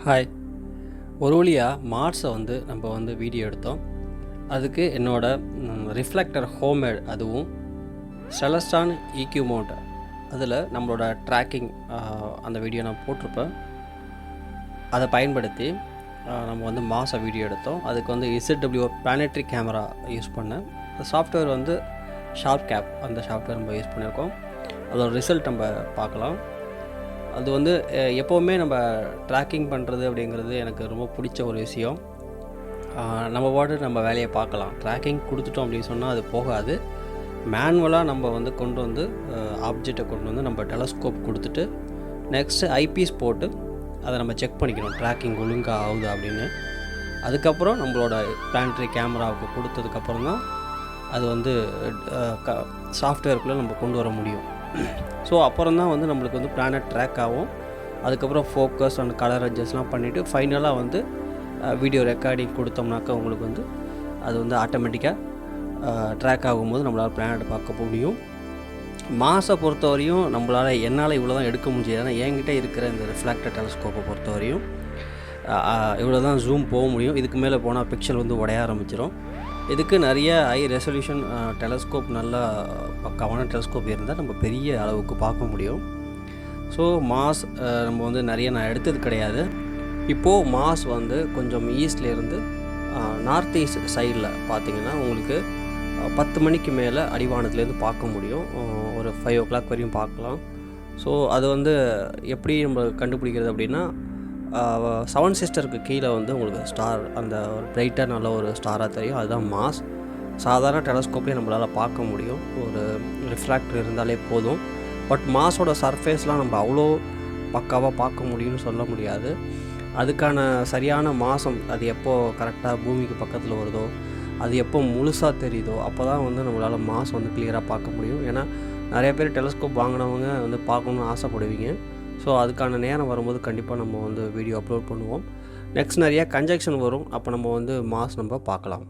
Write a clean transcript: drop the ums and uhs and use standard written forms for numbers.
Hi. ஒரு வழியாக மார்ஸை நம்ம வீடியோ எடுத்தோம். அதுக்கு என்னோட ரிஃப்ளெக்டர் ஹோம்மேட், அதுவும் செலஸ்டான் EQ மவுண்ட், அதில் நம்மளோட ட்ராக்கிங் அந்த வீடியோ நான் போட்டிருப்பேன். அதை பயன்படுத்தி நம்ம மாஸை வீடியோ எடுத்தோம். அதுக்கு ZW பிளானட்ரி கேமரா யூஸ் பண்ணேன். சாஃப்ட்வேர் ஷார்ப் கேப், அந்த சாஃப்ட்வேர் நம்ம யூஸ் பண்ணியிருக்கோம். அதோட ரிசல்ட் நம்ம பார்க்கலாம். அது எப்போவுமே நம்ம ட்ராக்கிங் பண்ணுறது அப்படிங்கிறது எனக்கு ரொம்ப பிடிச்ச ஒரு விஷயம். நம்ம நம்ம வேலையை பார்க்கலாம். ட்ராக்கிங் கொடுத்துட்டோம் அப்படின்னு சொன்னால் அது போகாது. மேனுவலாக நம்ம கொண்டு ஆப்ஜெக்டை கொண்டு நம்ம டெலஸ்கோப் கொடுத்துட்டு நெக்ஸ்ட்டு ஐபீஸ் போட்டு அதை நம்ம செக் பண்ணிக்கணும், ட்ராக்கிங் ஒழுங்காக ஆகுது அப்படின்னு. அதுக்கப்புறம் நம்மளோட பிளானட்ரி கேமராவுக்கு கொடுத்ததுக்கப்புறம் தான் அது சாஃப்ட்வேருக்குள்ளே நம்ம கொண்டு வர முடியும். ஸோ அப்புறம் தான் நம்மளுக்கு பிளானட் ட்ராக் ஆகும். அதுக்கப்புறம் ஃபோக்கஸ் அண்ட் கலர் அட்ஜஸ்ட்லாம் பண்ணிவிட்டு ஃபைனலாக வீடியோ ரெக்கார்டிங் கொடுத்தோம்னாக்கா உங்களுக்கு அது ஆட்டோமேட்டிக்காக ட்ராக் ஆகும்போது நம்மளால் பிளானட் பார்க்க முடியும். மாஸை பொறுத்தவரையும் என்னால் இவ்வளோ தான் எடுக்க முடியாது. ஏன்னா என்கிட்ட இருக்கிற இந்த ரிஃப்ளெக்டர் டெலஸ்கோப்பை பொறுத்தவரையும் இவ்வளோ தான் ஜூம் போக முடியும். இதுக்கு மேலே போனால் பிக்சல் உடைய ஆரம்பிச்சிடும். இதுக்கு நிறைய ஹை ரெசல்யூஷன் டெலஸ்கோப், நல்லா பக்காவான டெலஸ்கோப் இருந்தால் நம்ம பெரிய அளவுக்கு பார்க்க முடியும். ஸோ மாஸ் நம்ம நிறைய நான் எடுத்தது கிடையாது. இப்போது மாஸ் கொஞ்சம் ஈஸ்ட்லேருந்து நார்த் ஈஸ்ட் சைடில் பார்த்திங்கன்னா உங்களுக்கு 10 மணிக்கு மேலே அடிவானத்துலேருந்து பார்க்க முடியும். ஒரு 5 o'clock வரையும் பார்க்கலாம். ஸோ அது எப்படி நம்ம கண்டுபிடிக்கிறது அப்படின்னா, 7 சிஸ்டருக்கு கீழே உங்களுக்கு ஸ்டார், அந்த ஒரு பிரைட்டாக நல்ல ஒரு ஸ்டாராக தெரியும். அதுதான் மாஸ். சாதாரண டெலஸ்கோப்லேயே நம்மளால் பார்க்க முடியும், ஒரு ரிஃப்ராக்டர் இருந்தாலே போதும். பட் மாஸோட சர்ஃபேஸ்லாம் நம்ம அவ்வளோ பக்காவாக பார்க்க முடியும்னு சொல்ல முடியாது. அதுக்கான சரியான மாதம் அது எப்போ கரெக்டாக பூமிக்கு பக்கத்தில் வருதோ, அது எப்போ முழுசாக தெரியுதோ அப்போ தான் நம்மளால் மாஸ் கிளியராக பார்க்க முடியும். ஏன்னா நிறைய பேர் டெலஸ்கோப் வாங்கினவங்க பார்க்கணுன்னு ஆசைப்படுவீங்க. ஸோ அதுக்கான நேரம் வரும்போது கண்டிப்பாக நம்ம வீடியோ அப்லோட் பண்ணுவோம். நெக்ஸ்ட் நிறையா கன்ஜெக்ஷன் வரும். அப்போ நம்ம மாஸ் நம்ம பார்க்கலாம்.